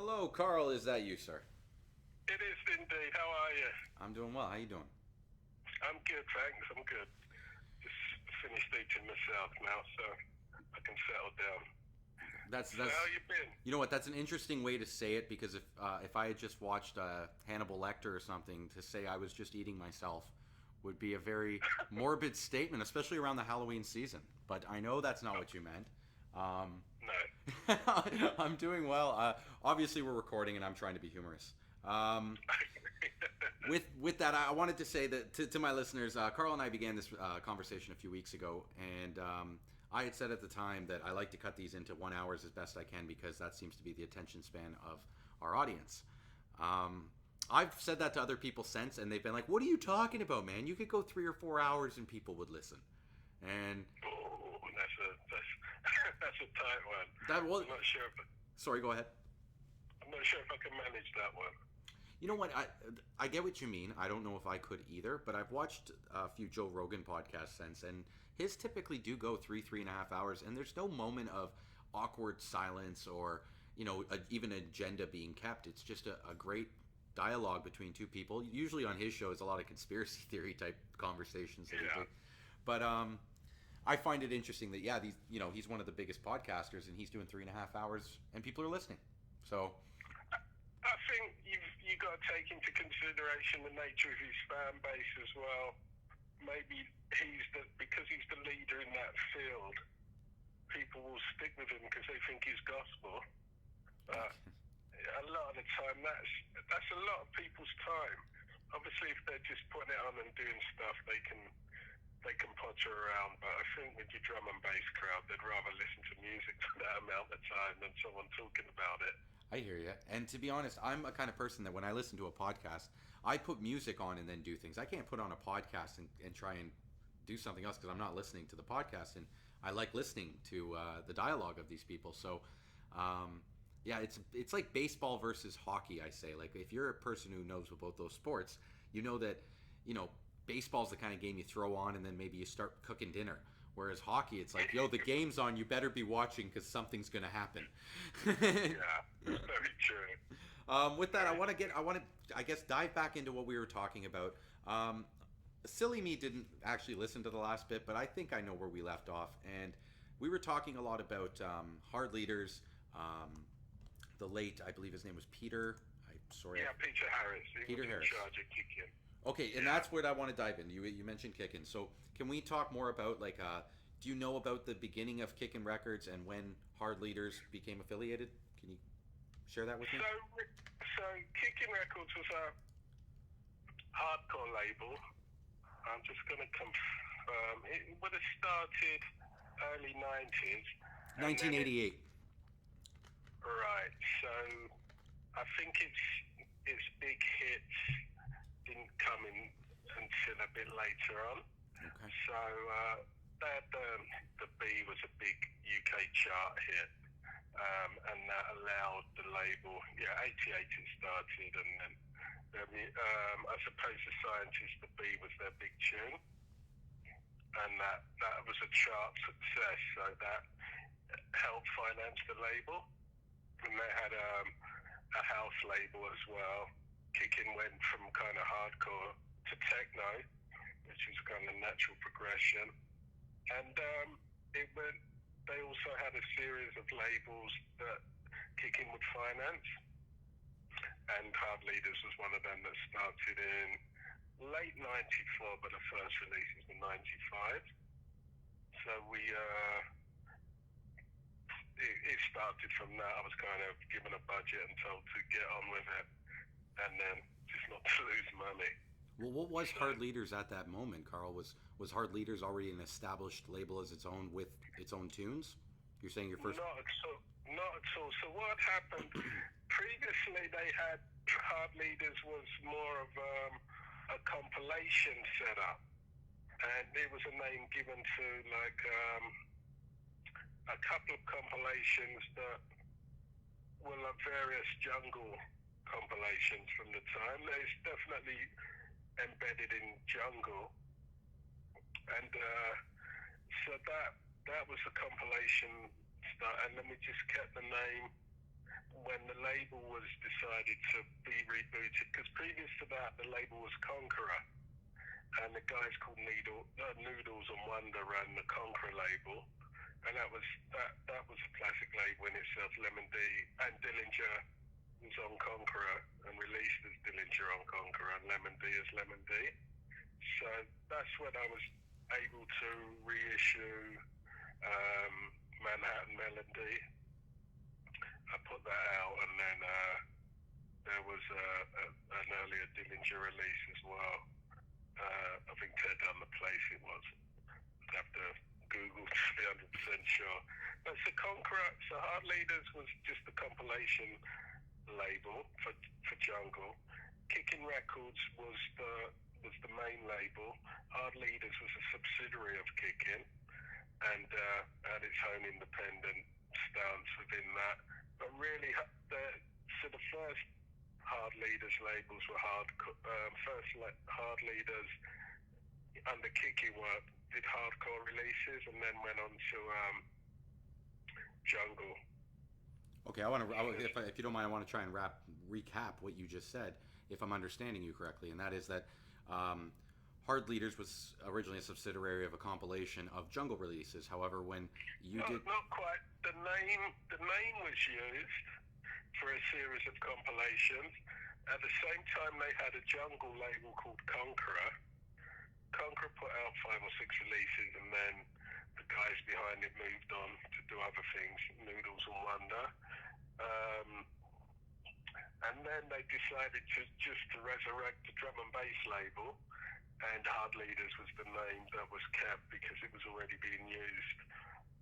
Hello, Carl. Is that you, sir? It is indeed. How are you? I'm doing well. How you doing? I'm good, thanks. I'm good. Just finished eating myself now, so I can settle down. That's So how that's you been? you know what? That's an interesting way to say it because if I had just watched Hannibal Lecter or something, to say I was just eating myself would be a very morbid statement, especially around the Halloween season. But I know that's not what you meant. Um, No. I'm doing well. Obviously, we're recording, and I'm trying to be humorous. Um, with that, I wanted to say that to my listeners, Carl and I began this conversation a few weeks ago, and I had said at the time that I like to cut these into 1 hour as best I can because that seems to be the attention span of our audience. Um, I've said that to other people since, and they've been like, "What are you talking about, man? You could go 3 or 4 hours and people would listen." And Oh, that's that's a tight one. that was I'm not sure if sorry. Go ahead. I'm not sure if I can manage that one. You know what? I get what you mean. I don't know if I could either, but I've watched a few Joe Rogan podcasts since, and his typically do go 3.5 hours, and there's no moment of awkward silence or even an agenda being kept. It's just a great dialogue between two people. Usually on his show is a lot of conspiracy theory type conversations that he Yeah. takes. But I find it interesting that yeah, he's one of the biggest podcasters, and he's doing 3.5 hours, and people are listening. So I think you got to take into consideration the nature of his fan base as well. Maybe because he's the leader in that field, people will stick with him because they think he's gospel. But a lot of the time, that's a lot of people's time. Obviously, if they're just putting it on and doing stuff, they can potter around. But I think with your drum and bass crowd, they'd rather listen to music for that amount of time than someone talking about it. I hear you. And to be honest, I'm a kind of person that when I listen to a podcast, I put music on and then do things. I can't put on a podcast and try and do something else because I'm not listening to the podcast. And I like listening to the dialogue of these people. So, yeah, it's like baseball versus hockey. I say, like, if you're a person who knows about those sports, you know that baseball's the kind of game you throw on and then maybe you start cooking dinner. Whereas hockey, it's like, yo, the game's on. You better be watching because something's gonna happen. Yeah, very true. With that, I guess, dive back into what we were talking about. Um, Silly me didn't actually listen to the last bit, but I think I know where we left off, and we were talking a lot about hard leaders. Um, the late, I believe his name was Peter. Sorry, Yeah, Peter Harris. He Peter was in Harris. charge of kicking. Okay, and Yeah. that's what I want to dive in. You mentioned kicking, so can we talk more about like do you know about the beginning of Kickin' Records and when Hard Leaders became affiliated? Can you share that with me? So Kicking Records was a hardcore label. I'm just going to confirm. It would have started early 90s. And then 1988. right. So I think its big hits didn't come in until a bit later on. Okay. So the B was a big UK chart hit. And that allowed the label, yeah, 88 it started, and then I suppose the Scientist, the B was their big tune, and that was a chart success, so that helped finance the label, and they had a house label as well. Kicking went from kind of hardcore to techno, which was kind of natural progression, and it went. They also had a series of labels that Kicking would finance, and Hard Leaders was one of them that started in late '94, but the first release was in '95. So it started from that. I was kind of given a budget and told to get on with it, and then just not to lose money. Well, what was So Hard Leaders at that moment, Carl? Was Hard Leaders already an established label as its own with its own tunes? You're saying your first. not at all. Not at all. So what happened? Previously, they had Hard Leaders was more of a compilation setup, and it was a name given to like a couple of compilations that were like various jungle compilations from the time. It's definitely embedded in jungle, and so that was a compilation start. And then we just kept the name when the label was decided to be rebooted, because previous to that the label was Conqueror, and the guys called Noodles and Wonder ran the Conqueror label, and that was a classic label in itself. Lemon D and Dillinger was on Conqueror and released as Dillinger on Conqueror, and Lemon D as Lemon D. So that's when I was able to reissue Manhattan Melody. I put that out, and then there was an earlier Dillinger release as well. I think Tear Down the Place it was. I'd have to Google to be 100% sure. But so Conqueror, so Hard Leaders was just a compilation label for jungle. Kicking Records was the main label. Hard Leaders was a subsidiary of Kicking, and had its own independent stance within that. But really, so the first Hard Leaders labels were Hard Leaders under Kicking did hardcore releases, and then went on to jungle. Okay, if you don't mind, I want to try and recap what you just said, if I'm understanding you correctly, and that is that Hard Leaders was originally a subsidiary of a compilation of jungle releases. However, when you did... Not quite. The name was used for a series of compilations. At the same time, they had a jungle label called Conqueror. Conqueror put out 5 or 6 releases, and then the guys behind it moved on to do other things, Noodles and Wonder. And then they decided to resurrect the drum and bass label, and Hard Leaders was the name that was kept because it was already being used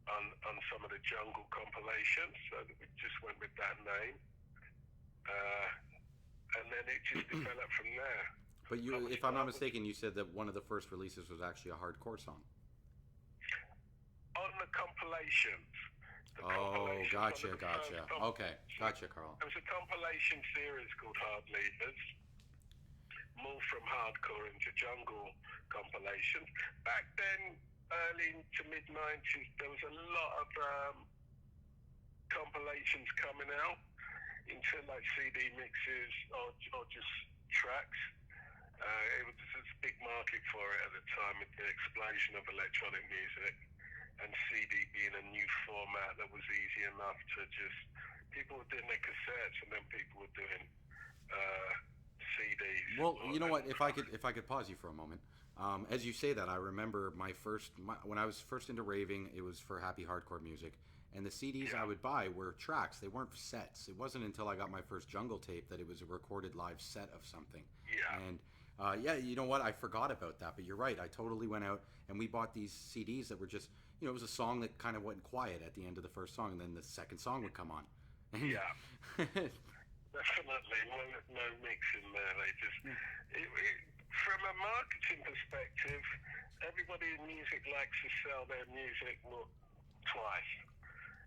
on some of the jungle compilations, so we just went with that name. And then it just developed from there. But if I'm not mistaken, you said that one of the first releases was actually a hardcore song. On the compilations. Gotcha. Okay, gotcha, Carl. There was a compilation series called Hard Leaders, more from hardcore into jungle compilations. Back then, early to mid-90s, there was a lot of compilations coming out into like CD mixes or just tracks. It was a big market for it at the time with the explosion of electronic music, and CD being a new format that was easy enough to just... People were doing their cassettes, and then people were doing CDs. Well, you know what? If I could pause you for a moment. As you say that, I remember when I was first into raving, it was for happy hardcore music, and the CDs I would buy were tracks. They weren't sets. It wasn't until I got my first jungle tape that it was a recorded live set of something. Yeah. And you know what? I forgot about that, but you're right. I totally went out and we bought these CDs that were just, it was a song that kind of went quiet at the end of the first song, and then the second song would come on. Yeah. Definitely. No mix in there. They just... From a marketing perspective, everybody in music likes to sell their music twice.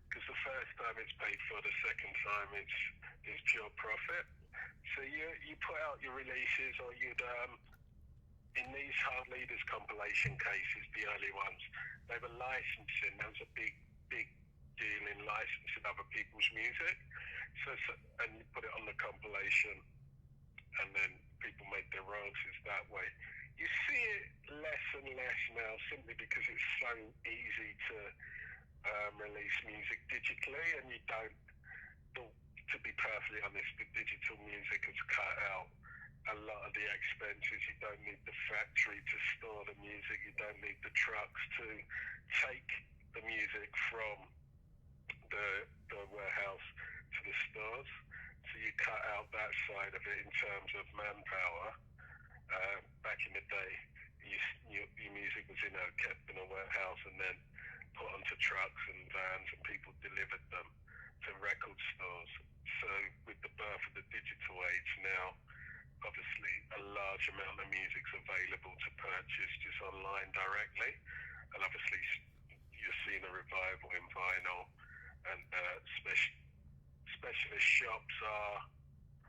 Because the first time it's paid for, the second time it's pure profit. So you put out your releases, or you'd in these Hard Leaders compilation cases, the early ones, they were licensing. There was a big deal in licensing other people's music. And you put it on the compilation, and then people make their royalties that way. You see it less and less now, simply because it's so easy to release music digitally, and you don't, to be perfectly honest, the digital music has cut out a lot of the expenses. You don't need the factory to store the music. You don't need the trucks to take the music from the warehouse to the stores. So you cut out that side of it in terms of manpower. Back in the day, your music was kept in a warehouse and then put onto trucks and vans, and people delivered them to record stores. So with the birth of the digital age now, obviously a large amount of music's available to purchase just online directly, and obviously you're seeing a revival in vinyl, and specialist shops are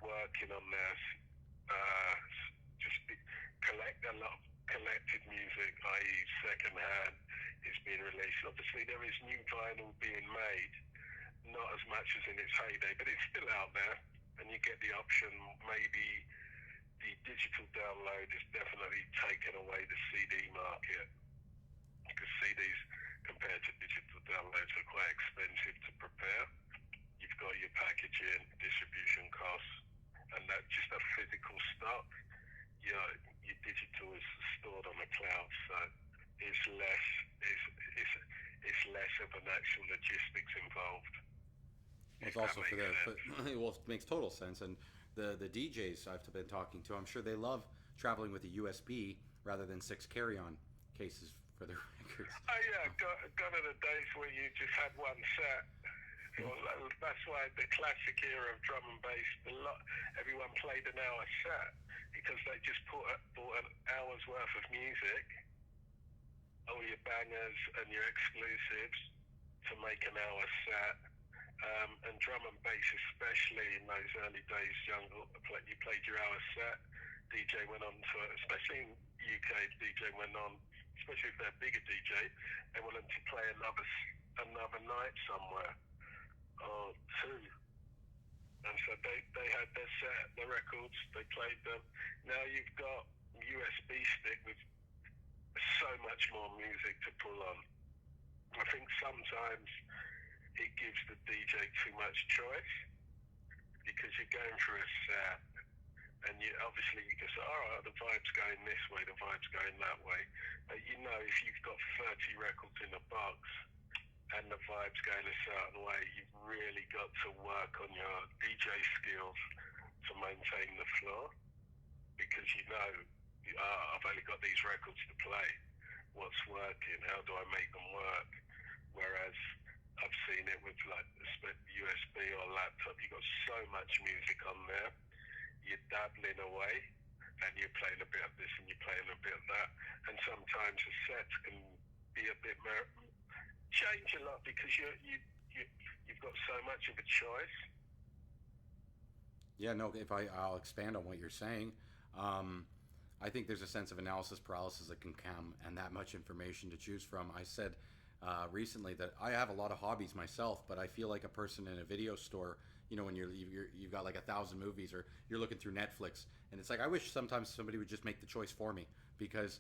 working on this. Collect a lot of collected music, i.e. second hand, is being released. Obviously there is new vinyl being made, not as much as in its heyday, but it's still out there, and you get the option. Maybe the digital download has definitely taken away the CD market, because CDs compared to digital downloads are quite expensive to prepare. You've got your packaging, distribution costs, and that just a physical stock. Your digital is stored on the cloud, so it's less it's less of an actual logistics involved. It's also for well, it makes total sense. And the DJs I've been talking to, I'm sure they love traveling with a USB rather than 6 carry-on cases for their records. Oh yeah, gone are the days where you just had one set. Well, that's why the classic era of drum and bass, everyone played an hour set, because they just bought an hour's worth of music, all your bangers and your exclusives, to make an hour set. And drum and bass, especially in those early days, you played your hour set. DJ went on to, especially in UK, DJ went on, especially if they're a bigger DJ, they wanted to play another night somewhere or two. And so they had their set, the records, they played them. Now you've got USB stick with so much more music to pull on. I think sometimes it gives the DJ too much choice, because you're going through a set, and you can say, all right, the vibe's going this way, the vibe's going that way. But if you've got 30 records in a box and the vibe's going a certain way, you've really got to work on your DJ skills to maintain the floor, because I've only got these records to play. What's working? How do I make them work? Whereas I've seen it with like USB or laptop, you've got so much music on there, you're dabbling away, and you're playing a bit of this and you're playing a bit of that, and sometimes the sets can be a bit change a lot, because you've got so much of a choice. Yeah, no, I'll expand on what you're saying. I think there's a sense of analysis paralysis that can come, and that much information to choose from. I said recently that I have a lot of hobbies myself, but I feel like a person in a video store. When you've got like 1,000 movies, or you're looking through Netflix, and it's like, I wish sometimes somebody would just make the choice for me, because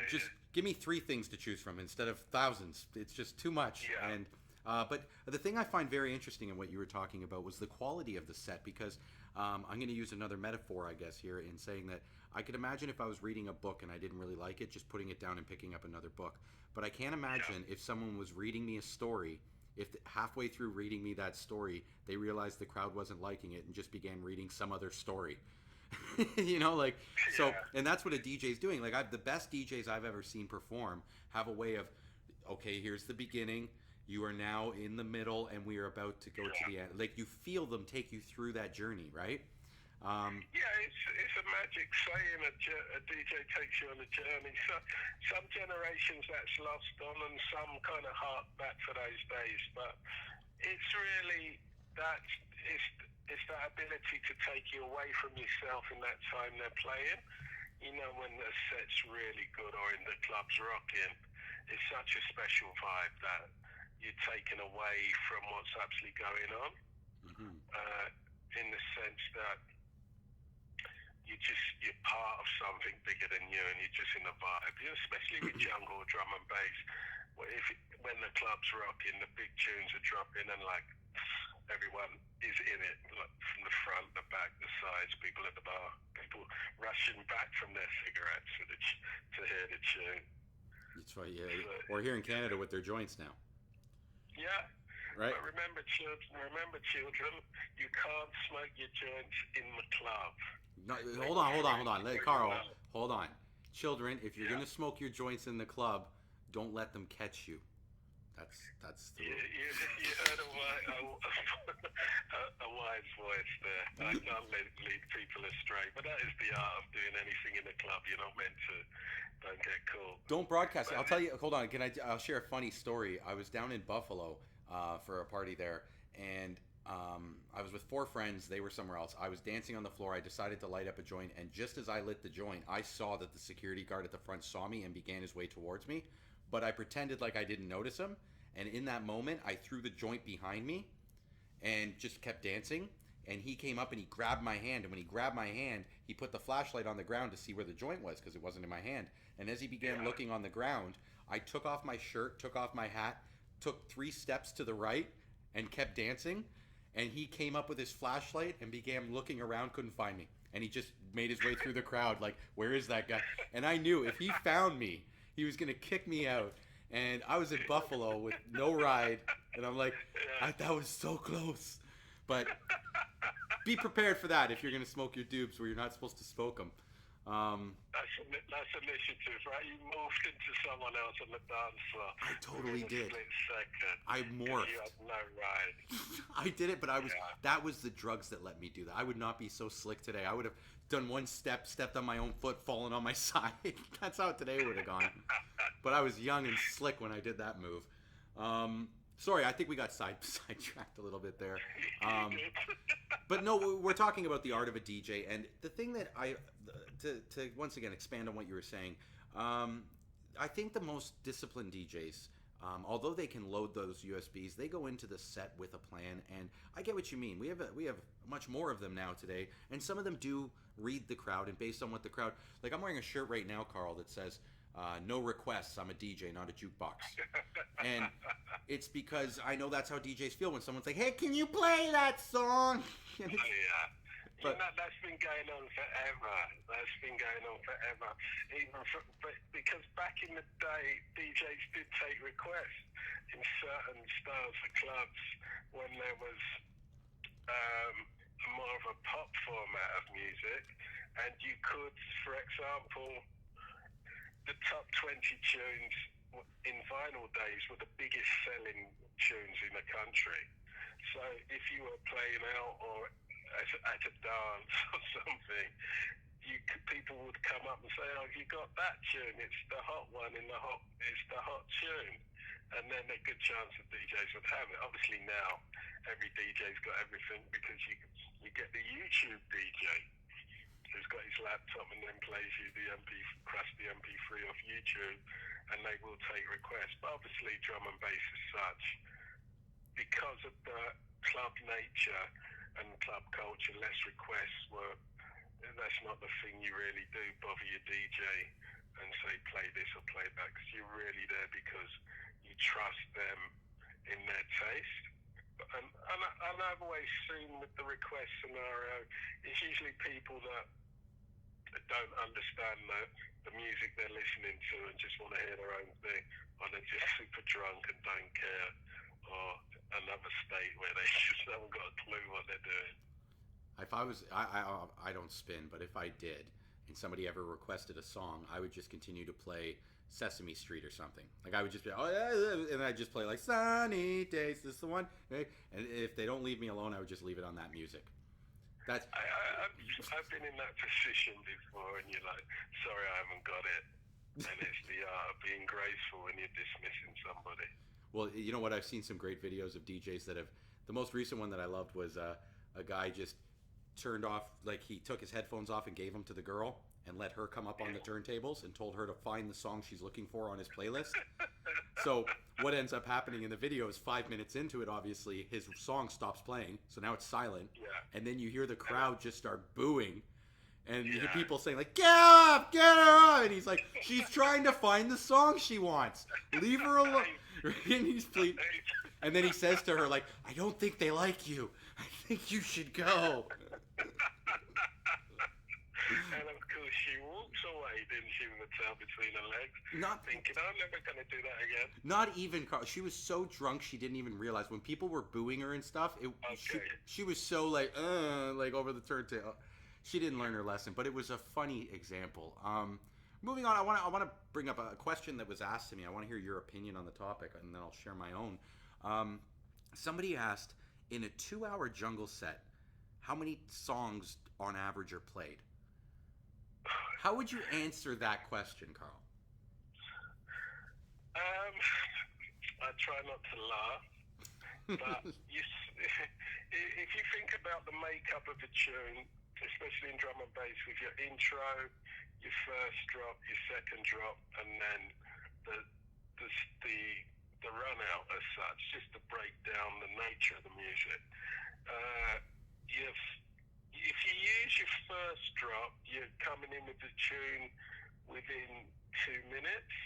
just give me 3 things to choose from instead of thousands. It's just too much. Yeah. And but the thing I find very interesting in what you were talking about was the quality of the set, because I'm going to use another metaphor, I guess, here in saying that I could imagine if I was reading a book and I didn't really like it, just putting it down and picking up another book. But I can't imagine if someone was reading me a story, if halfway through reading me that story, they realized the crowd wasn't liking it and just began reading some other story. So, and that's what a DJ's doing. Like, the best DJs I've ever seen perform have a way of, okay, here's the beginning, you are now in the middle, and we are about to go to the end. Like, you feel them take you through that journey, right? It's a magic saying, a DJ takes you on a journey. So some generations that's lost on, and some kind of hark back to those days. But it's really it's that ability to take you away from yourself in that time they're playing. When the set's really good, or in the club's rocking, it's such a special vibe that you're taken away from what's actually going on. Mm-hmm. In the sense that you're part of something bigger than you, and you're just in the vibe. Especially with jungle, drum and bass, when the club's rocking, the big tunes are dropping, and like everyone is in it, like from the front, the back, the sides, people at the bar, people rushing back from their cigarettes to hear the tune. That's right, yeah. Or here in Canada with their joints now. Yeah. Right. But remember, children, you can't smoke your joints in the club. No, hold on. Carl, hold on. Children, if you're going to smoke your joints in the club, don't let them catch you. That's the rule. You heard a wise voice there. I can't lead people astray, but that is the art of doing anything in the club. You're not meant to. Don't get caught. Don't broadcast it. I'll tell you. Hold on. I'll share a funny story. I was down in Buffalo for a party there, and I was with 4 friends. They were somewhere else. I was dancing on the floor. I decided to light up a joint, and just as I lit the joint, I saw that the security guard at the front saw me and began his way towards me. But I pretended like I didn't notice him, And in that moment, I threw the joint behind me and just kept dancing. And he came up and he grabbed my hand. And when he grabbed my hand, he put the flashlight on the ground to see where the joint was because it wasn't in my hand. And as he began looking on the ground, I took off my shirt, took off my hat, took 3 steps to the right, and kept dancing. And he came up with his flashlight and began looking around, couldn't find me. And he just made his way through the crowd like, where is that guy? And I knew if he found me, he was going to kick me out. And I was in Buffalo with no ride. And I'm like, that was so close. But be prepared for that if you're going to smoke your dupes where you're not supposed to smoke them. That's initiative, right? You moved into someone else on the dance floor. I totally did. Split second. I morphed. You had no ride. I did it, but that was the drugs that let me do that. I would not be so slick today. I would have done one step, stepped on my own foot, fallen on my side. That's how today would have gone. But I was young and slick when I did that move. Sorry, I think we got sidetracked a little bit there. But no, we're talking about the art of a DJ, and the thing that to once again expand on what you were saying, I think the most disciplined DJs, although they can load those USBs, they go into the set with a plan, and I get what you mean. We have much more of them now today, and some of them do read the crowd, and based on what the crowd, like I'm wearing a shirt right now, Carl, that says, no requests, I'm a DJ, not a jukebox. And it's because I know that's how DJs feel when someone's like, hey, can you play that song? But that's been going on forever. Because back in the day, DJs did take requests in certain styles of clubs when there was more of a pop format of music. And you could, for example, the top 20 tunes in vinyl days were the biggest selling tunes in the country. So if you were playing out or at a dance or something, people would come up and say, oh, you got that tune, it's the hot one it's the hot tune. And then a good chance that DJs would have it. Obviously now, every DJ's got everything because you get the YouTube DJ who's got his laptop and then plays you the crusty MP3 off YouTube, and they will take requests. But obviously drum and bass as such, because of the club nature and club culture, less requests that's not the thing you really do, bother your DJ and say play this or play that, because you're really there because you trust them in their taste. And I've always seen with the request scenario, it's usually people that don't understand the music they're listening to and just want to hear their own thing, or they're just super drunk and don't care, or another state where they just haven't got a clue what they're doing. If I was, I don't spin, but if I did, and somebody ever requested a song, I would just continue to play Sesame Street or something. Like I would just be, oh yeah, and I'd just play like Sunny Days, this is the one. Okay? And if they don't leave me alone, I would just leave it on that music. That's. I've been in that position before, and you're like, sorry, I haven't got it. And it's the art of being graceful when you're dismissing somebody. Well, you know what? I've seen some great videos of DJs that have. The most recent one that I loved was a guy just turned off, like he took his headphones off and gave them to the girl and let her come up on the turntables and told her to find the song she's looking for on his playlist. So what ends up happening in the video is 5 minutes into it, obviously, his song stops playing. So now it's silent. Yeah. And then you hear the crowd just start booing. And you hear people saying, like, get up, get her up. And he's like, she's trying to find the song she wants. Leave her alone. And then he says to her, like, I don't think they like you. I think you should go. And of course she walks away, didn't she, with the tail between her legs, not thinking, I'm never going to do that again. Not even, Carl. She was so drunk she didn't even realize. When people were booing her and stuff, she was so like over the turntable. She didn't learn her lesson, but it was a funny example. Moving on, I want to bring up a question that was asked to me. I want to hear your opinion on the topic, and then I'll share my own. Somebody asked, in a 2-hour jungle set, how many songs on average are played? How would you answer that question, Carl? I try not to laugh, but if you think about the makeup of a tune, especially in drum and bass, with your intro, your first drop, your second drop, and then the the run out as such, just to break down the nature of the music. Uh, you've, if you use your first drop, you're coming in with the tune within 2 minutes.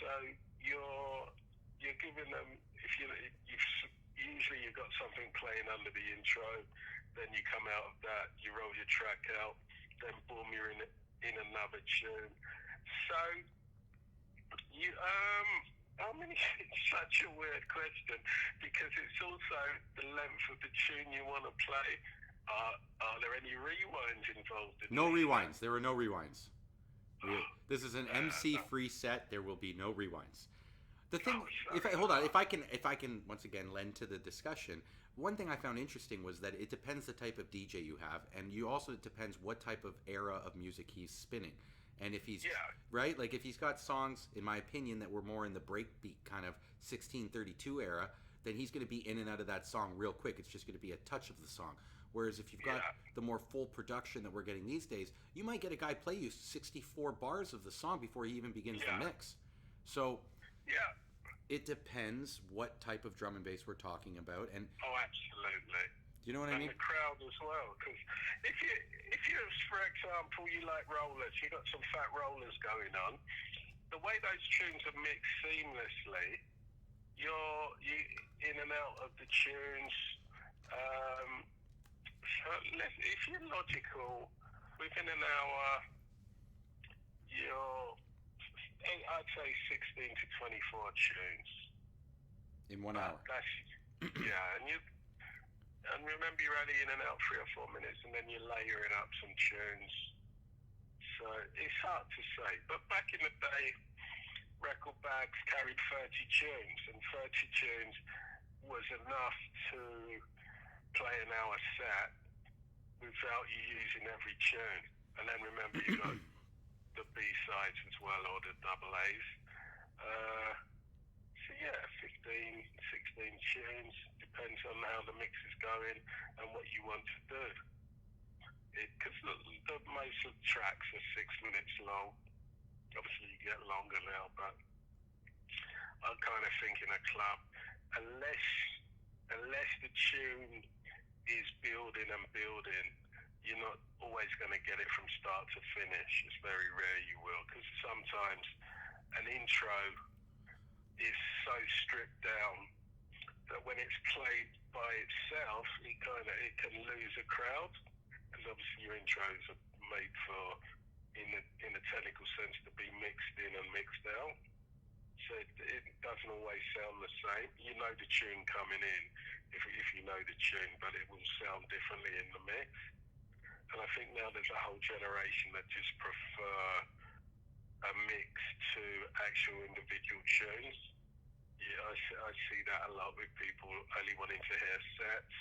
So you're giving them, if you've usually you've got something playing under the intro, then you come out of that, you roll your track out, then boom, you're in another tune. So you I mean, it's such a weird question because it's also the length of the tune you want to play. Are there any rewinds involved in No this? rewinds. There are no rewinds. This is an MC-free set. There will be no rewinds. The thing, hold on, if I can once again lend to the discussion, one thing I found interesting was that it depends the type of DJ you have, and you also it depends what type of era of music he's spinning, and if he's right, like if he's got songs, in my opinion, that were more in the breakbeat kind of 1632 era, then he's going to be in and out of that song real quick. It's just going to be a touch of the song. Whereas if you've got the more full production that we're getting these days, you might get a guy play you 64 bars of the song before he even begins the mix. So it depends what type of drum and bass we're talking about. And absolutely. Do you know what I mean? And the crowd as well, because if you, for example, you like rollers, you got some fat rollers going on. The way those tunes are mixed seamlessly, you're in and out of the tunes. So if you're logical, within an hour, I'd say 16 to 24 tunes. In 1 hour? And remember you're only in and out 3 or 4 minutes, and then you're layering up some tunes. So it's hard to say. But back in the day, record bags carried 30 tunes, and 30 tunes was enough to play an hour set without you using every tune. And then remember you got the B-sides as well, or the double A's. So 15, 16 tunes, depends on how the mix is going and what you want to do. Because the most of the tracks are 6 minutes long. Obviously you get longer now, but I'm kind of thinking a club, unless the tune is building and building, you're not always going to get it from start to finish. It's very rare you will, because sometimes an intro is so stripped down that when it's played by itself, it can lose a crowd, because obviously your intros are made for, in a technical sense, to be mixed in and mixed out. So it doesn't always sound the same. You know the tune coming in if you know the tune, but it will sound differently in the mix. And I think now there's a whole generation that just prefer a mix to actual individual tunes. I see that a lot with people only wanting to hear sets,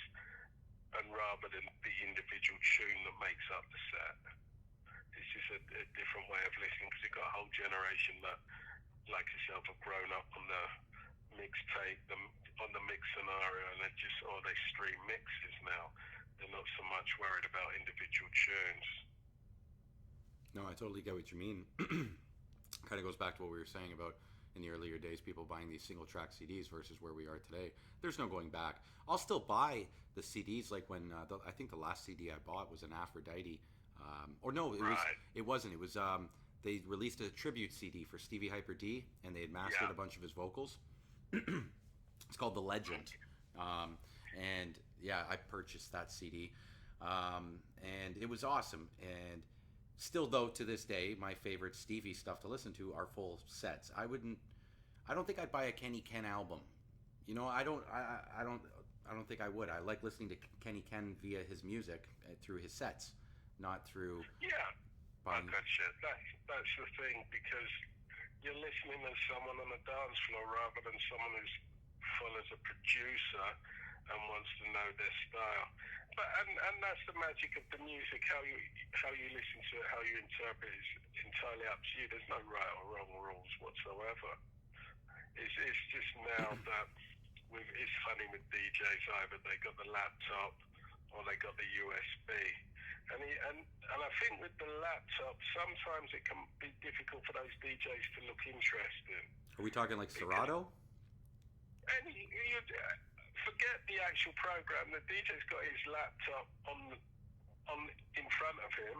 and rather than the individual tune that makes up the set. It's just a different way of listening, because you've got a whole generation that, like yourself, have grown up on the mixtape, on the mix scenario, and they stream mixes now. They're not so much worried about individual tunes. No, I totally get what you mean. Kind of goes back to what we were saying about in the earlier days, people buying these single track CDs versus where we are today. There's no going back. I'll still buy the CDs, like when I think the last CD I bought was an Aphrodite. It wasn't. It was they released a tribute CD for Stevie Hyper D, and they had mastered a bunch of his vocals. It's called The Legend. And I purchased that CD, and it was awesome. And still, though, to this day, my favorite Stevie stuff to listen to are full sets. I don't think I'd buy a Kenny Ken album. I don't think I would. I like listening to Kenny Ken via his music through his sets, not through. Buying. That's the thing, because you're listening to someone on the dance floor rather than someone who's full as a producer and wants to know their style. But and that's the magic of the music. How you listen to it, how you interpret it is entirely up to you. There's no right or wrong rules whatsoever. It's just now that it's funny with DJs, either they got the laptop or they got the USB. And I think with the laptop, sometimes it can be difficult for those DJs to look interesting. Are we talking like Serato? And you forget the actual program. The DJ's got his laptop on in front of him,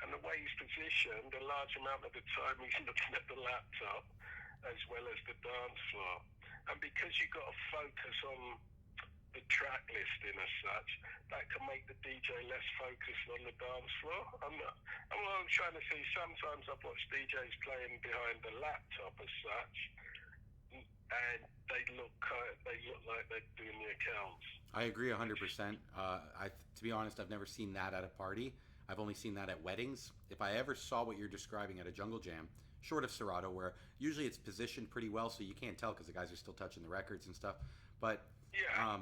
and the way he's positioned, a large amount of the time he's looking at the laptop as well as the dance floor. And because you've got to focus on the track listing as such, that can make the DJ less focused on the dance floor. And what I'm trying to see, sometimes I've watched DJs playing behind the laptop as such, and they look like they're doing the accounts. I agree 100%. To be honest, I've never seen that at a party. I've only seen that at weddings. If I ever saw what you're describing at a jungle jam, short of Serato, where usually it's positioned pretty well, so you can't tell because the guys are still touching the records and stuff. But Yeah.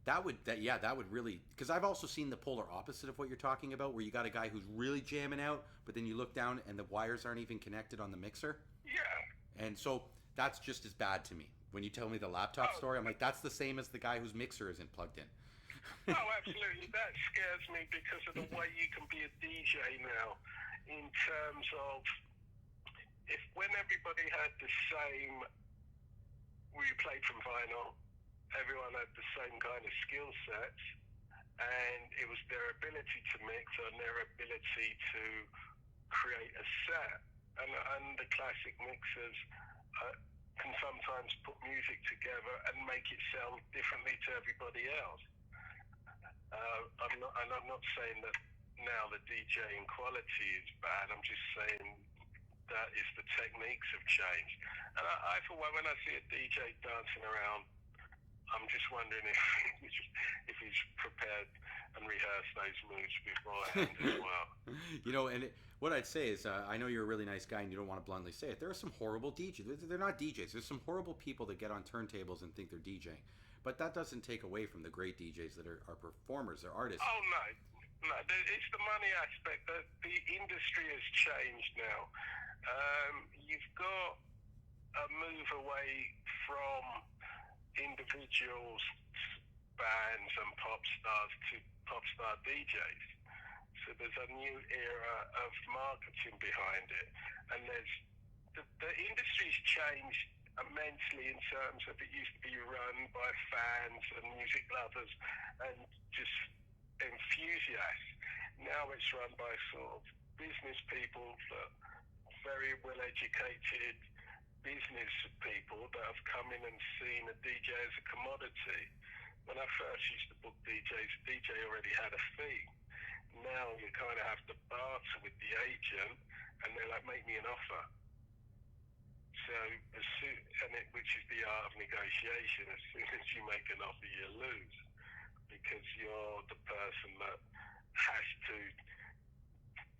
that would really, because I've also seen the polar opposite of what you're talking about, where you got a guy who's really jamming out, but then you look down and the wires aren't even connected on the mixer. Yeah. And so that's just as bad to me. When you tell me the laptop story, I'm like, that's the same as the guy whose mixer isn't plugged in. Oh, absolutely. That scares me because of the way you can be a DJ now, in terms of when everybody had the same, we played from vinyl, everyone had the same kind of skill sets, and it was their ability to mix and their ability to create a set. And the classic mixers can sometimes put music together and make it sound differently to everybody else. I'm not saying that now the DJing quality is bad. I'm just saying that is the techniques have changed. And I for one, when I see a DJ dancing around, I'm just wondering if he's prepared and rehearsed those moves beforehand as well. What I'd say is, I know you're a really nice guy and you don't want to bluntly say it. There are some horrible DJs. They're not DJs. There's some horrible people that get on turntables and think they're DJing. But that doesn't take away from the great DJs that are performers, they're artists. Oh, no. It's the money aspect. The industry has changed now. You've got a move away from individuals, bands and pop stars to pop star DJs. So there's a new era of marketing behind it. And the industry's changed immensely in terms of it used to be run by fans and music lovers and just enthusiasts. Now it's run by sort of business people, very well educated business people that have come in and seen a DJ as a commodity. When I first used to book DJs, DJ already had a fee. Now you kind of have to barter with the agent, and they're like, make me an offer. So which is the art of negotiation. As soon as you make an offer, you lose, because you're the person that has to.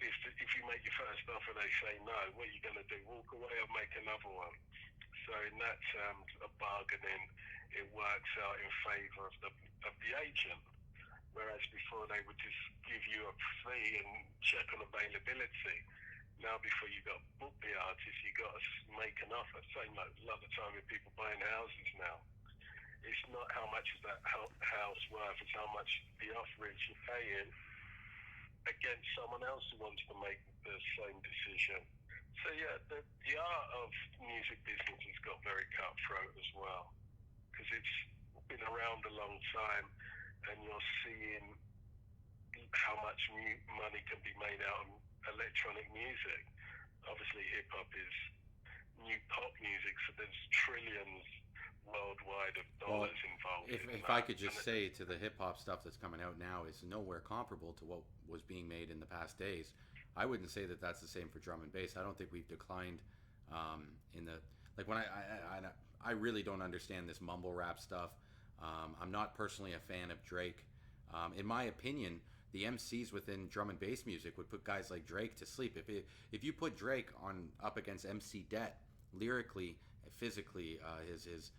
If you make your first offer, they say no. What are you going to do? Walk away or make another one? So in that terms of bargaining, it works out in favour of the agent. Whereas before they would just give you a fee and check on availability. Now before you got to book the artist, you got to make an offer. Same like a lot of the time with people buying houses now. It's not how much is that house worth, it's how much the offer is you're paying against someone else who wants to make the same decision. So yeah, the art of music business has got very cutthroat as well, because it's been around a long time, and you're seeing how much money can be made out of electronic music. Obviously hip hop is new pop music, so there's trillions worldwide of dollars involved. If I could just say, to the hip hop stuff that's coming out now is nowhere comparable to what was being made in the past days. I wouldn't say that that's the same for drum and bass. I don't think we've declined in the, like, when I really don't understand this mumble rap stuff. I'm not personally a fan of Drake. In my opinion, the MCs within drum and bass music would put guys like Drake to sleep. If you put Drake on up against MC Det, lyrically, physically, his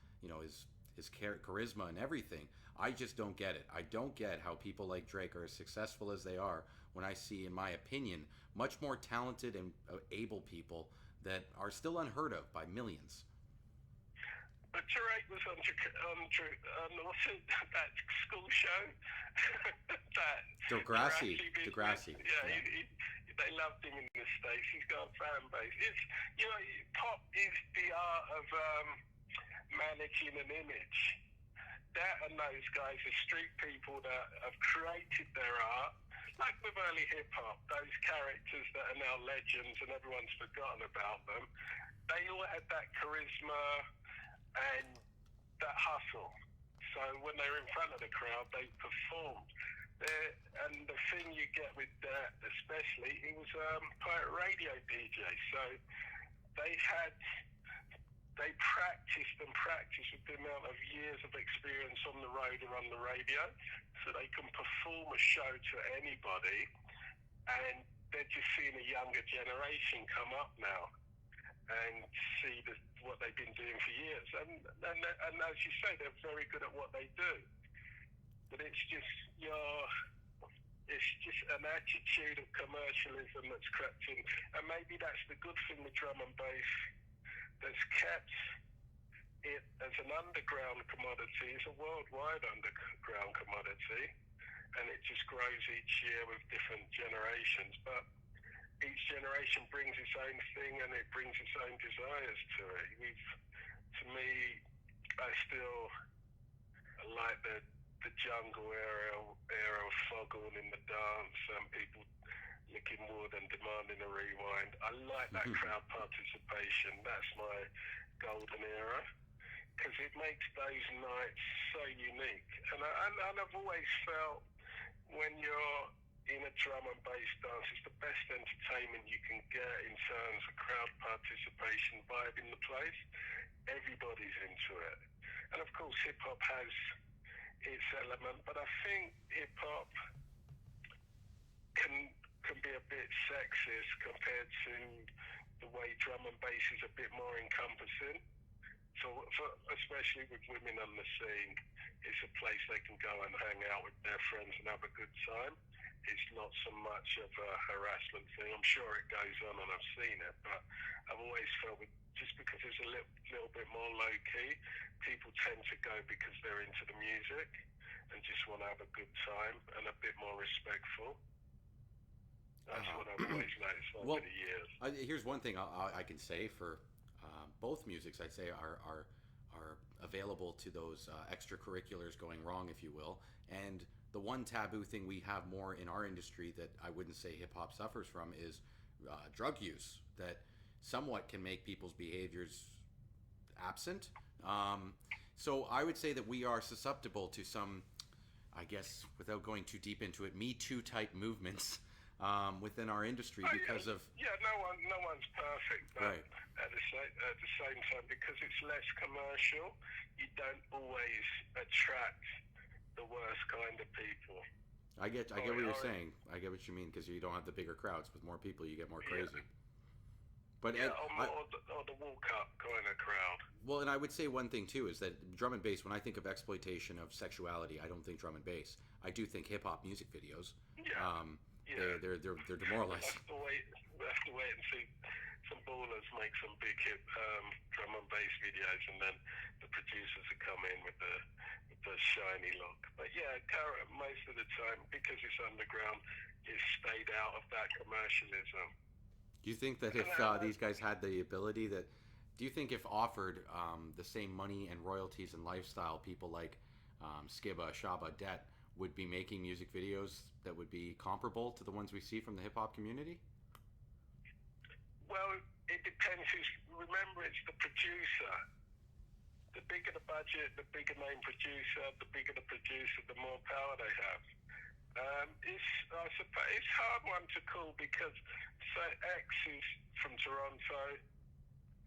charisma and everything, I just don't get it. I don't get how people like Drake are as successful as they are when I see, in my opinion, much more talented and able people that are still unheard of by millions. But Drake was on what's it, that school show? Degrassi. Yeah. They loved him in the States. He's got a fan base. It's, pop is the art of managing an image. That and those guys are street people that have created their art, like with early hip hop, those characters that are now legends and everyone's forgotten about them. They all had that charisma and that hustle. So when they were in front of the crowd, they performed. And the thing you get with that, especially, he was a pirate radio DJ. So they had they practiced and practiced with the amount of years of experience on the road or on the radio, so they can perform a show to anybody, and they're just seeing a younger generation come up now and see what they've been doing for years. And as you say, they're very good at what they do. But it's just an attitude of commercialism that's crept in, and maybe that's the good thing with drum and bass that's kept it as an underground commodity. It's a worldwide underground commodity, and it just grows each year with different generations. But each generation brings its own thing, and it brings its own desires to it. To me, I still like the jungle era of foghorn in the dance, and people looking more than demanding a rewind. I like that crowd participation. That's my golden era, because it makes those nights so unique. And I've always felt when you're in a drum and bass dance, it's the best entertainment you can get in terms of crowd participation, vibe in the place. Everybody's into it. And of course, hip hop has its element, but I think hip hop can be a bit sexist compared to the way drum and bass is a bit more encompassing. So, especially with women on the scene, it's a place they can go and hang out with their friends and have a good time. It's not so much of a harassment thing. I'm sure it goes on, and I've seen it, but I've always felt just because it's a little bit more low key, people tend to go because they're into the music and just want to have a good time and a bit more respectful. That's what I've always noticed over the years. Here's one thing I can say for both musics. I'd say are available to those extracurriculars going wrong, if you will. And the one taboo thing we have more in our industry that I wouldn't say hip hop suffers from is drug use, that somewhat can make people's behaviors absent. So I would say that we are susceptible to some, I guess, without going too deep into it, Me Too type movements within our industry because of... Yeah, no one's perfect, but right. at the same time, because it's less commercial, you don't always attract the worst kind of people. I get what you're saying. I get what you mean, because you don't have the bigger crowds. With more people, you get more crazy. Yeah. But or the walk-up kind of crowd. Well, and I would say one thing too is that drum and bass. When I think of exploitation of sexuality, I don't think drum and bass. I do think hip hop music videos. Yeah. They're demoralizing. We'll have to wait and see. Some ballers make some big hit drum and bass videos, and then the producers will come in with the shiny look. But yeah, most of the time, because it's underground, it's stayed out of that commercialism. Do you think that if these guys had the ability do you think if offered the same money and royalties and lifestyle, people like Skibba, Shaba, Det would be making music videos that would be comparable to the ones we see from the hip hop community? Well, it depends. Remember, it's the producer. The bigger the budget, the bigger name producer, the bigger the producer, the more power they have. I suppose it's a hard one to call, because X is from Toronto,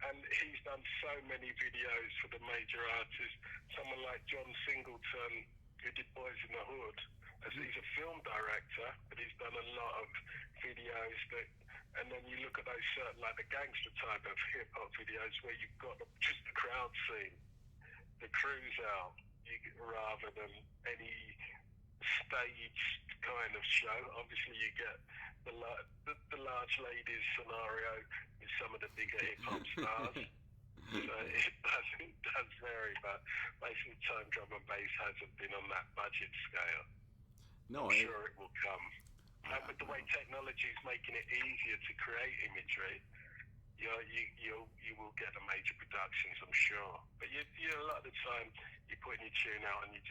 and he's done so many videos for the major artists. Someone like John Singleton, who did Boys in the Hood, he's a film director, but he's done a lot of videos and then you look at those certain, like the gangster type of hip hop videos where you've got just the crowd scene, the crew's out, rather than any staged kind of show. Obviously, you get the large ladies scenario with some of the bigger hip hop stars. So it does vary, but most of the time, drum and bass hasn't been on that budget scale. No, I'm sure it will come. And with the way technology is making it easier to create imagery, you will get the major productions, I'm sure. But you a lot of the time you're putting your tune out and you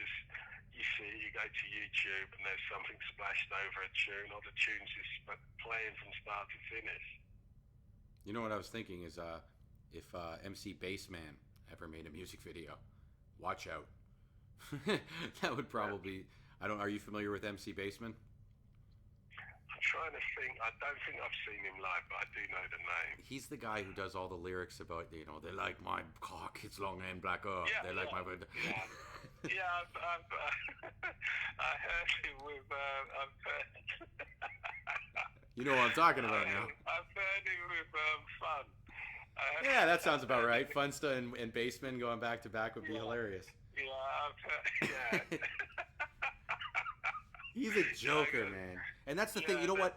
go to YouTube and there's something splashed over a tune, or the tune's just playing from start to finish. You know what I was thinking is if MC Bassman ever made a music video, watch out. That would Yeah. probably. I don't. Are you familiar with MC Bassman? I'm trying to think. I don't think I've seen him live, but I do know the name. He's the guy who does all the lyrics about, they like my cock, it's long and black. Oh, Yeah, they like my. yeah. Yeah, I heard him with. I've heard. You know what I'm talking about now. I've heard him with Fun. Yeah, that sounds about right. Funsta and Bassman going back to back would be hilarious. Yeah, I've heard. Yeah. He's a joker, man. And that's the thing. You know what?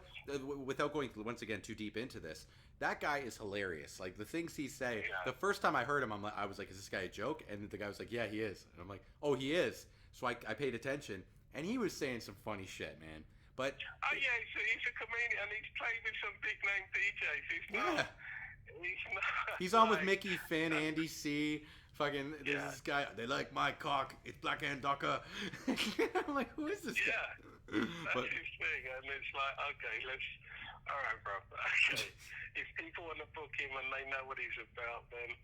Without going once again too deep into this, that guy is hilarious. Like the things he say. Yeah. The first time I heard him, I was like, "Is this guy a joke?" And the guy was like, "Yeah, he is." And I'm like, "Oh, he is." So I paid attention, and he was saying some funny shit, man. But Oh yeah, he's a comedian, and he's played with some big name DJs. yeah, He's not. he's on with like- Mickey Finn, Andy C. Fucking, there's this guy. They like my cock. It's black and darker. I'm like, who is this guy? Yeah, that's his thing, and it's like, okay, all right, bro. Okay, if people want to book him and they know what he's about, then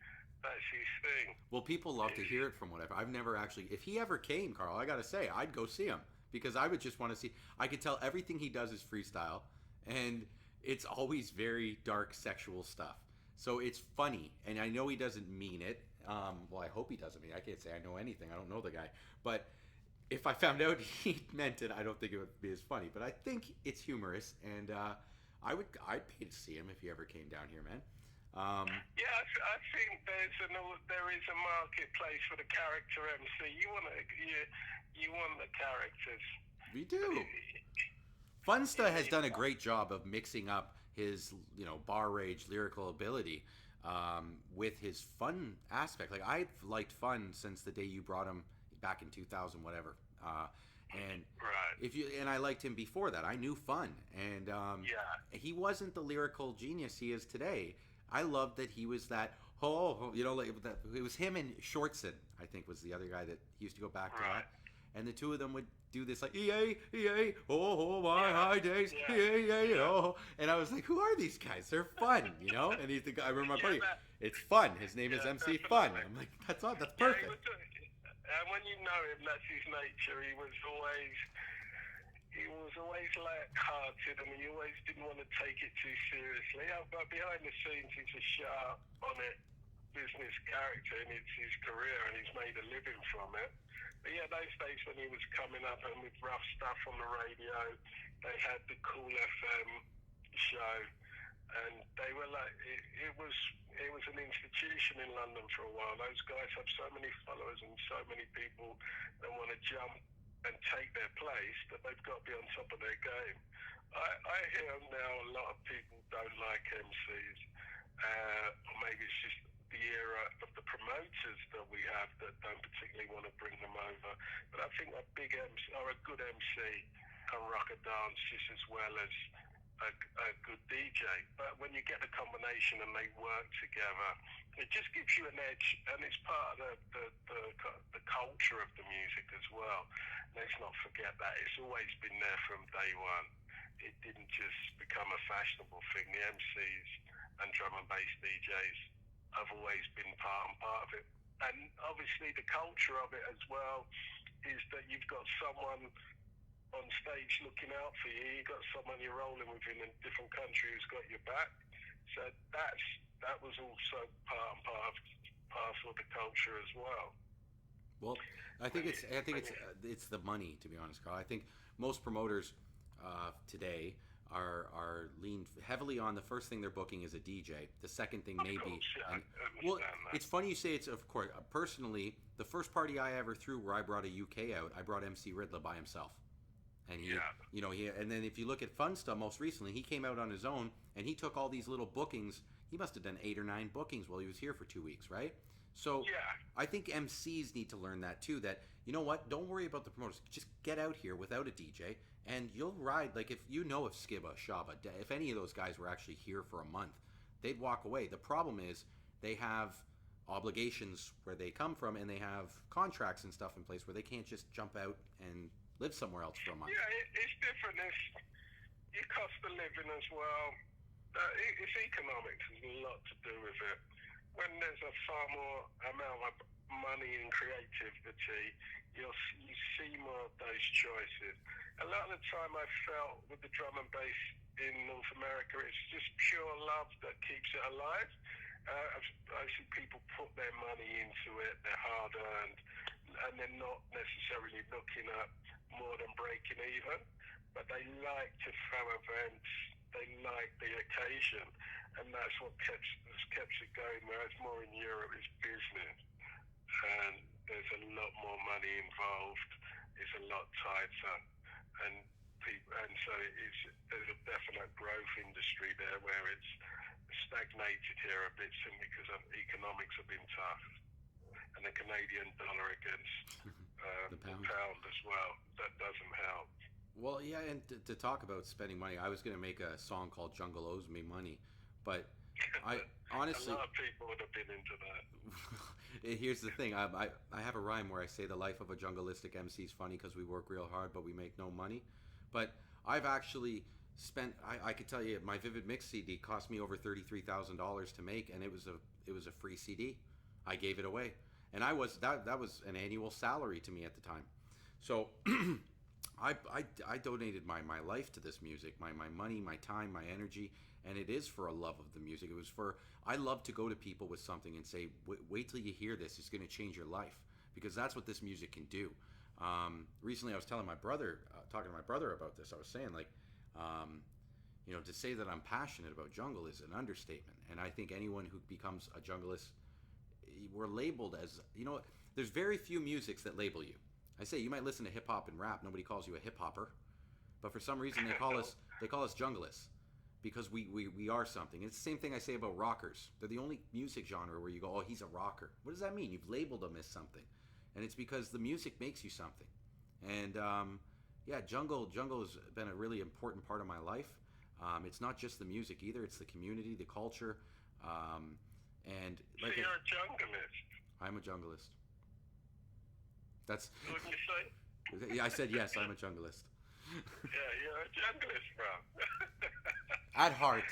that's his thing. Well, people love to hear it from whatever. I've never actually, if he ever came, Carl, I gotta say, I'd go see him because I would just want to see. I could tell everything he does is freestyle, and it's always very dark sexual stuff. So it's funny, and I know he doesn't mean it. Well, I hope he doesn't mean it. I can't say I know anything. I don't know the guy, but if I found out he meant it, I don't think it would be as funny. But I think it's humorous, and I'd pay to see him if he ever came down here, man. Yeah, I think there is a marketplace for the character MC. You want the characters. We do. Funsta has done a great job of mixing up his, bar rage lyrical ability with his fun aspect. Like I've liked Fun since the day you brought him back in 2000, whatever. And Right. and I liked him before that. I knew Fun, and Yeah. he wasn't the lyrical genius he is today. I loved that he was that. Like that. It was him and Shortson, I think, was the other guy that he used to go back to Right. that. And the two of them would do this like EA, oh my high days, Yeah. EA, oh. And I was like, who are these guys? They're fun, And he's the guy. I remember my buddy. Yeah, It's Fun. His name is Yeah, MC Fun. definitely. I'm like, that's Yeah, perfect. and when you know him, that's his nature. He was always light-hearted, and he always didn't want to take it too seriously. But behind the scenes, he's a sharp, on it business character, and it's his career, and he's made a living from it. But yeah, those days when he was coming up and with rough stuff on the radio, they had the Cool FM show, and they were like, it was an institution in London for a while. Those guys have so many followers and so many people that want to jump and take their place that they've got to be on top of their game. I hear now a lot of people don't like MCs, or maybe it's just the era of the promoters that we have that don't particularly want to bring them over. But I think a big MC or a good MC can rock a dance just as well as a good DJ. But when you get the combination and they work together, it just gives you an edge, and it's part of the culture of the music as well. Let's not forget that it's always been there from day one. It didn't just become a fashionable thing. The MCs and drum and bass DJs have always been part of it. And obviously the culture of it as well is that you've got someone on stage looking out for you. You've got someone you're rolling with in a different country who's got your back. So that was also part and parcel of the culture as well. Well, I think it's the money, to be honest, Carl. I think most promoters today are leaned heavily on the first thing they're booking is a DJ. The second thing maybe. I Well, understand that. it's funny you say it's, of course. Personally, the first party I ever threw where I brought a UK out, I brought MC Riddler by himself. And and then if you look at Fun Stuff most recently, he came out on his own and he took all these little bookings. He must have done 8 or 9 bookings while he was here for 2 weeks, right? So Yeah. I think MCs need to learn that too. That what, don't worry about the promoters. Just get out here without a DJ, and you'll ride. Like if Skiba, Shaba, if any of those guys were actually here for a month, they'd walk away. The problem is they have obligations where they come from, and they have contracts and stuff in place where they can't just jump out and live somewhere else for a month. Yeah, it's different. It's your cost of living as well. It's economics. There's a lot to do with it. When there's a far more amount of money and creativity, you see more of those choices. A lot of the time I felt with the drum and bass in North America, it's just pure love that keeps it alive. I see people put their money into it, they're hard earned, and they're not necessarily looking at more than breaking even, but they like to throw events, they like the occasion, and that's what keeps it going, whereas more in Europe is business, and there's a lot more money involved, it's a lot tighter, and so there's a definite growth industry there where it's stagnated here a bit simply because economics have been tough, and the Canadian dollar against the pound as well, that doesn't help. Well, yeah, and to talk about spending money, I was going to make a song called Jungle Owes Me Money, but I honestly... A lot of people would have been into that. Here's the thing, I have a rhyme where I say the life of a jungleistic MC is funny because we work real hard but we make no money. But I've actually spent, I could tell you, my Vivid Mix CD cost me over $33,000 to make, and it was a free CD. I gave it away, and that was an annual salary to me at the time. So I donated my life to this music, my money, my time, my energy, and it is for a love of the music. It was for, I love to go to people with something and say, wait till you hear this, it's going to change your life, because that's what this music can do. Recently I was telling my brother, talking to my brother about this, I was saying, like, to say that I'm passionate about jungle is an understatement, and I think anyone who becomes a jungleist, we're labeled as, there's very few musics that label you. I say you might listen to hip hop and rap, nobody calls you a hip hopper, but for some reason they call us jungleists, because we are something. It's the same thing I say about rockers. They're the only music genre where you go, oh, he's a rocker. What does that mean? You've labeled them as something, and it's because the music makes you something. And yeah, jungle has been a really important part of my life. It's not just the music either; it's the community, the culture, and like. So you're a jungleist. I'm a jungleist. That's. Wouldn't you say? Yeah, I said yes. I'm a jungleist. Yeah, you're a jungleist, bro. At heart,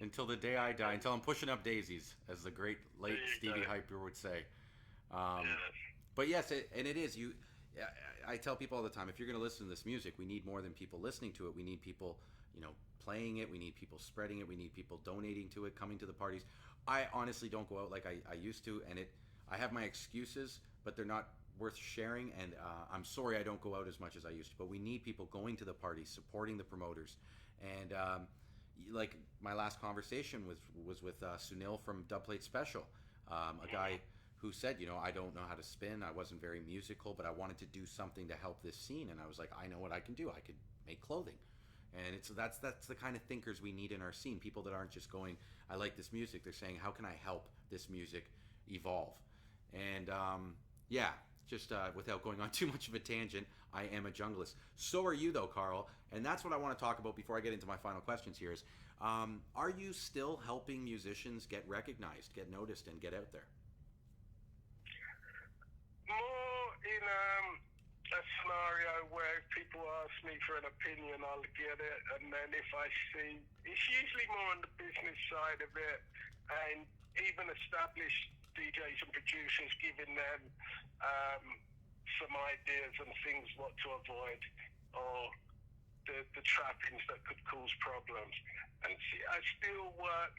until the day I die, until I'm pushing up daisies, as the great late Stevie Hyper would say. Yes. But yes, and it is. I tell people all the time, if you're going to listen to this music, we need more than people listening to it. We need people, playing it. We need people spreading it. We need people donating to it, coming to the parties. I honestly don't go out like I used to, and I have my excuses, but they're not worth sharing, and I'm sorry I don't go out as much as I used to, but we need people going to the parties, supporting the promoters, and like my last conversation was with Sunil from Dubplate Special, a guy who said, I don't know how to spin, I wasn't very musical, but I wanted to do something to help this scene, and I was like, I know what I can do, I could make clothing. And that's the kind of thinkers we need in our scene, people that aren't just going, I like this music, they're saying, how can I help this music evolve? And yeah, just without going on too much of a tangent, I am a jungleist. So are you though, Carl, and that's what I want to talk about before I get into my final questions here is, are you still helping musicians get recognized, get noticed, and get out there? More in a scenario where if people ask me for an opinion, I'll get it, and then if I see, it's usually more on the business side of it, and even established DJs and producers giving them some ideas and things what to avoid, or the trappings that could cause problems. And see, I still work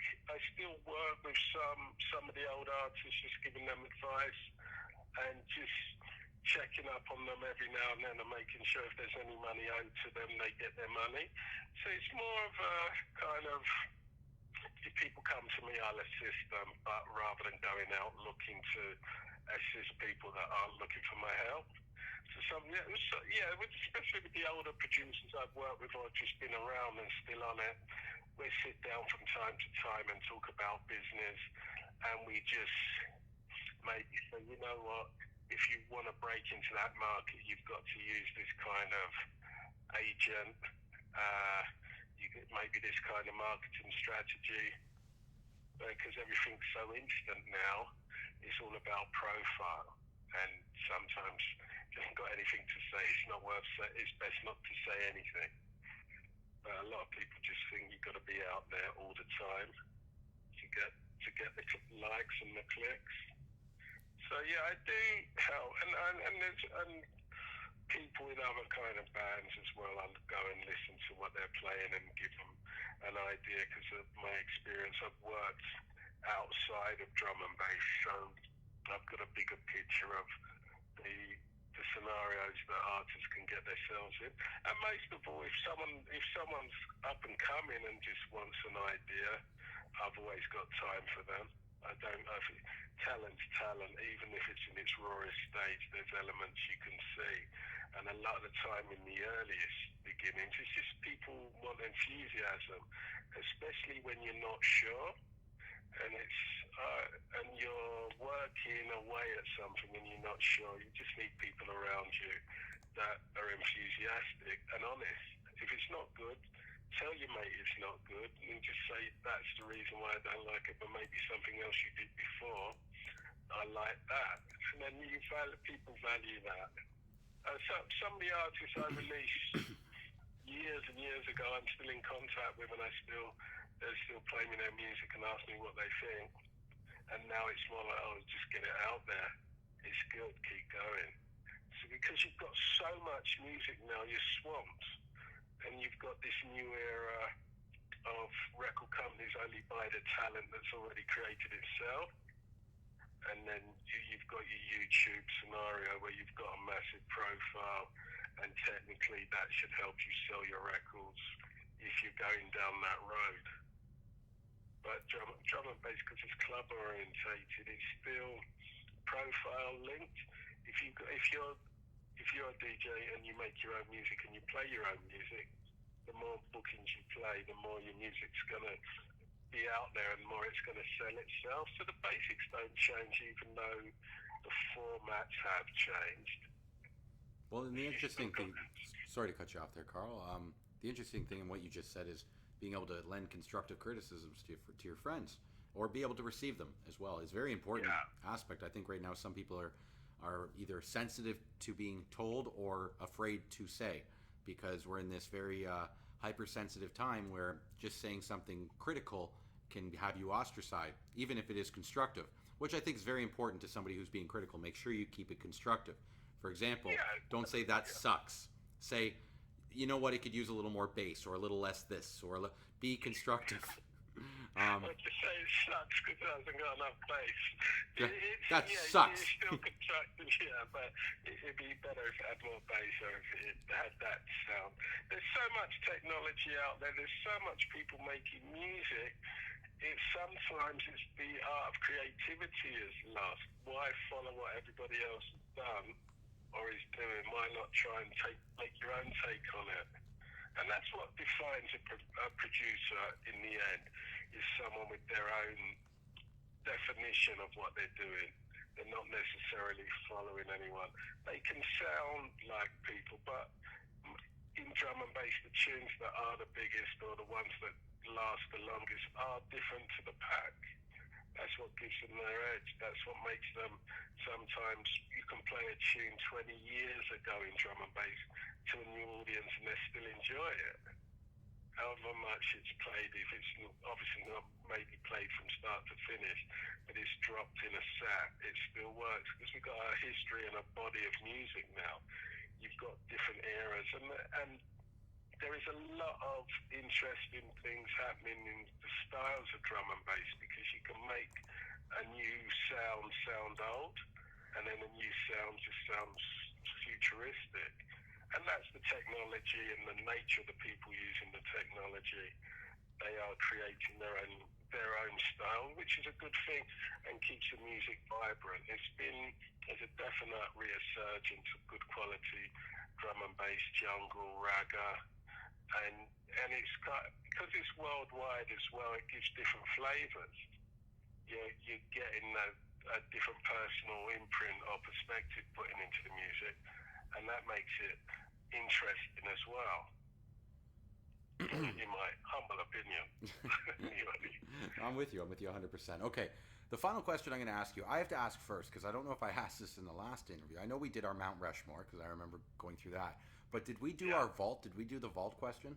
with some of the old artists, just giving them advice and just checking up on them every now and then and making sure if there's any money owed to them, they get their money. So it's more of a kind of, if people come to me, I'll assist them, but rather than going out looking to assist people that aren't looking for my help. So especially with the older producers I've worked with or just been around and still on it, we sit down from time to time and talk about business, and we just maybe say, you know what, if you want to break into that market, you've got to use this kind of agent, maybe this kind of marketing strategy. because everything's so instant now. It's all about profile, and sometimes if you haven't got anything to say, it's not worth saying. It's best not to say anything. But a lot of people just think you've got to be out there all the time to get the likes and the clicks. So yeah, I do help, and there's people in other kind of bands as well. I'll go and listen to what they're playing and give them an idea because of my experience. I've worked outside of drum and bass, so I've got a bigger picture of the scenarios that artists can get themselves in. And most of all, if someone's up and coming and just wants an idea, I've always got time for them. I don't. Talent's talent, even if it's in its rawest stage. There's elements you can see, and a lot of the time in the earliest beginnings, it's just people want enthusiasm, especially when you're not sure, and you're working away at something and you're not sure. You just need people around you that are enthusiastic and honest. If it's not good, tell your mate it's not good, and just say that's the reason why I don't like it, but maybe something else you did before I like that, and then people value that. Some of the artists I released years and years ago, I'm still in contact with, and they're still playing me their music and ask me what they think. And now it's more like, oh, just get it out there. It's good, keep going. So because you've got so much music now, you're swamped, and you've got this new era of record companies only buy the talent that's already created itself. And then you've got your YouTube scenario where you've got a massive profile, and technically that should help you sell your records if you're going down that road. But drum and bass, because it's club orientated, it's still profile linked. If you're a DJ and you make your own music and you play your own music, the more bookings you play, the more your music's gonna be out there and more it's going to sell itself. So the basics don't change, even though the formats have changed. Well, and the interesting thing, sorry to cut you off there, Carl. The interesting thing in what you just said is being able to lend constructive criticisms to your friends or be able to receive them as well is a very important aspect. I think right now some people are either sensitive to being told or afraid to say, because we're in this very hypersensitive time where just saying something critical can have you ostracized, even if it is constructive, which I think is very important to somebody who's being critical. Make sure you keep it constructive. For example, don't say that sucks. Say, you know what, it could use a little more bass or a little less this, or be constructive. But to say it sucks because it hasn't got enough bass. That sucks. It's still constructive, but it'd be better if it had more bass or if it had that sound. There's so much technology out there. There's so much people making music. Sometimes it's the art of creativity is lost. Why follow what everybody else has done or is doing? Why not try and make your own take on it? And that's what defines a producer in the end, is someone with their own definition of what they're doing. They're not necessarily following anyone. They can sound like people, but in drum and bass, the tunes that are the biggest or the ones that last the longest are different to the pack. That's what gives them their edge. That's what makes them, sometimes you can play a tune 20 years ago in drum and bass to a new audience and they still enjoy it. However much it's played, if it's obviously not maybe played from start to finish, but it's dropped in a set, it still works because we've got a history and a body of music now. You've got different eras, and there is a lot of interesting things happening in the styles of drum and bass, because you can make a new sound old, and then a new sound just sounds futuristic. And that's the technology and the nature of the people using the technology. They are creating their own style, which is a good thing and keeps the music vibrant. There's a definite resurgence of good quality drum and bass, jungle, ragga, and it's because it's worldwide as well. It gives different flavors. You're getting a different personal imprint or perspective putting into the music, and that makes it interesting as well. in my humble opinion. Anyway. I'm with you. I'm with you 100%. Okay. The final question I'm going to ask you, I have to ask first because I don't know if I asked this in the last interview. I know we did our Mount Rushmore because I remember going through that. But did we do our vault? Did we do the vault question?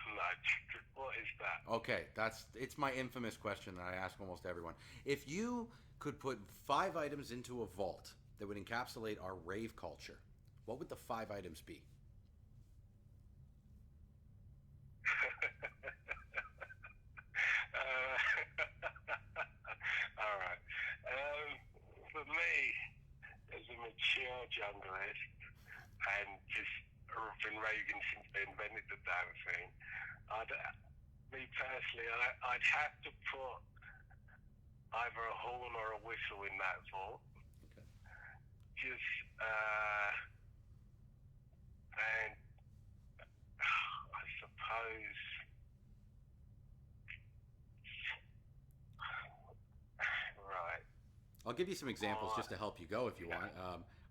No, what is that? Okay, it's my infamous question that I ask almost everyone. If you could put 5 items into a vault that would encapsulate our rave culture, what would the 5 items be? All right. For me, as a mature junglist and just been raving since they invented the damn thing, me personally, I'd have to put either a horn or a whistle in that vault. Okay. Just, and I suppose, right. I'll give you some examples just to help you go if you want.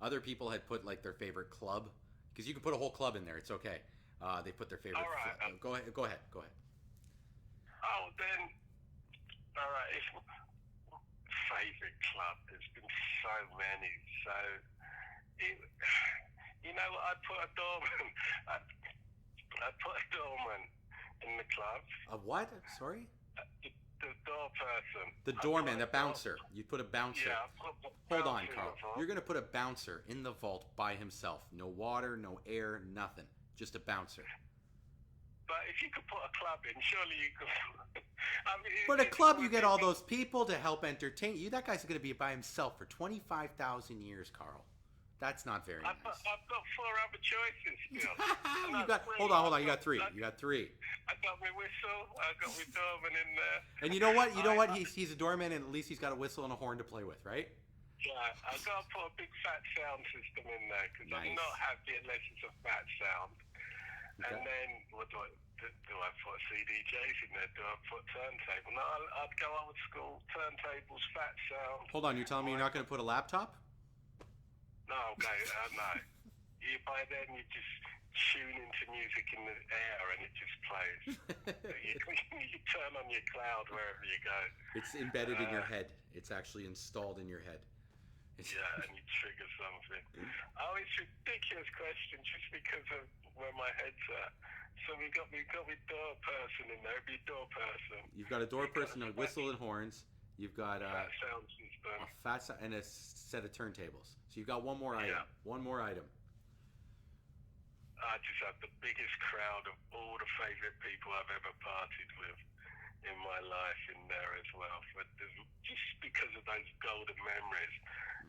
Other people had put like their favorite club because you can put a whole club in there. It's okay. They put their favorite. All right. Go ahead. Go ahead. Go ahead. Oh, then, all right. It's favorite club. There's been so many. So, it, you know, I put a doorman. I put a doorman in the club. A what? Sorry. The door person. The doorman, the bouncer. You put a bouncer. Yeah. Hold on, Carl. You're gonna put a bouncer in the vault by himself. No water, no air, nothing. Just a bouncer. But if you could put a club in, surely you could. I mean, But a club, you get all those people to help entertain you. That guy's gonna be by himself for 25,000 years, Carl. That's not very nice. I've got 4 other choices still. Hold on. You got 3. You got 3. I got my whistle. I got my doorman in there. And you know what? You know what? He's a doorman, and at least he's got a whistle and a horn to play with, right? Yeah, I got to put a big fat sound system in there because Nice. I'm not happy unless it's a fat sound. Okay. And then what do I put CDJs in there? Do I put turntable? No, I'd go old school turntables, fat sound. Hold on. You're telling me you're not going to put a laptop? No, okay, no. By then you just tune into music in the air and it just plays. you turn on your cloud wherever you go. It's embedded in your head. It's actually installed in your head. Yeah, and you trigger something. Oh, it's a ridiculous question just because of where my head's at. So we got door person in there. Be door person. You've got a door person, a whistle and horns. You've got fat sound system. a fat and a set of turntables. So you've got one more item. Yeah. One more item. I just have the biggest crowd of all the favourite people I've ever partied with in my life in there as well. But just because of those golden memories.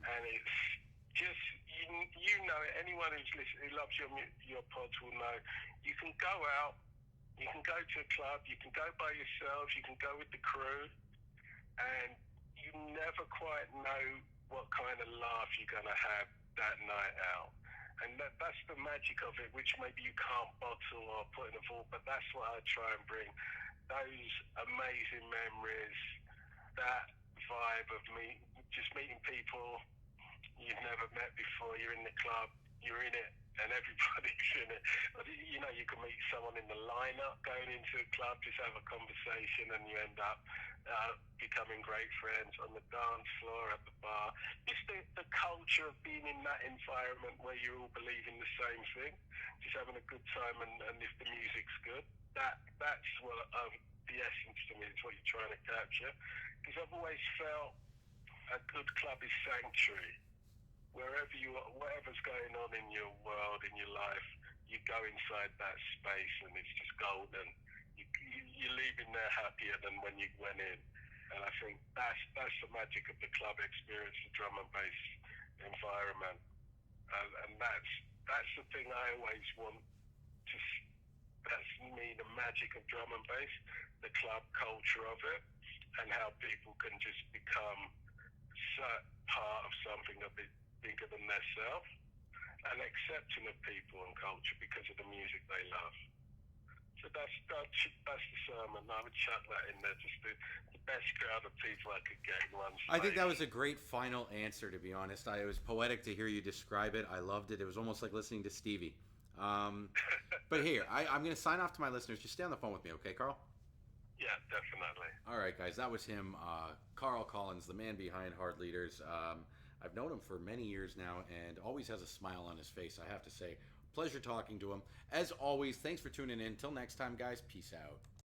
And it's just, you know, anyone who's who loves your pods will know, you can go out, you can go to a club, you can go by yourself, you can go with the crew, and you never quite know what kind of laugh you're going to have that night out. And that's the magic of it, which maybe you can't bottle or put in a vault, but that's what I try and bring. Those amazing memories, that vibe of just meeting people you've never met before. You're in the club, you're in it, and everybody's in it. But, you know, you can meet someone in the lineup going into a club, just have a conversation, and you end up becoming great friends on the dance floor, at the bar. Just the culture of being in that environment where you all believe in the same thing, just having a good time, and if the music's good, that's what the essence to me is what you're trying to capture. Because I've always felt a good club is sanctuary. Wherever you are, whatever's going on in your world, in your life, you go inside that space and it's just golden. You're leaving there happier than when you went in. And I think that's the magic of the club experience, the drum and bass environment. And that's the thing I always want to. That's me, the magic of drum and bass, the club culture of it, and how people can just become part of something a bit bigger than themselves, and accepting of people and culture because of the music they love. So that's the sermon. I would chuck that in there. Just the best crowd of people I could get in one space. I think that was a great final answer, to be honest. It was poetic to hear you describe it. I loved it. It was almost like listening to Stevie. But here, I'm going to sign off to my listeners. Just stay on the phone with me, okay, Carl? Yeah, definitely. All right, guys, that was him, Carl Collins, the man behind Hard Leaders. I've known him for many years now and always has a smile on his face, I have to say. Pleasure talking to him. As always, thanks for tuning in. Until next time, guys, peace out.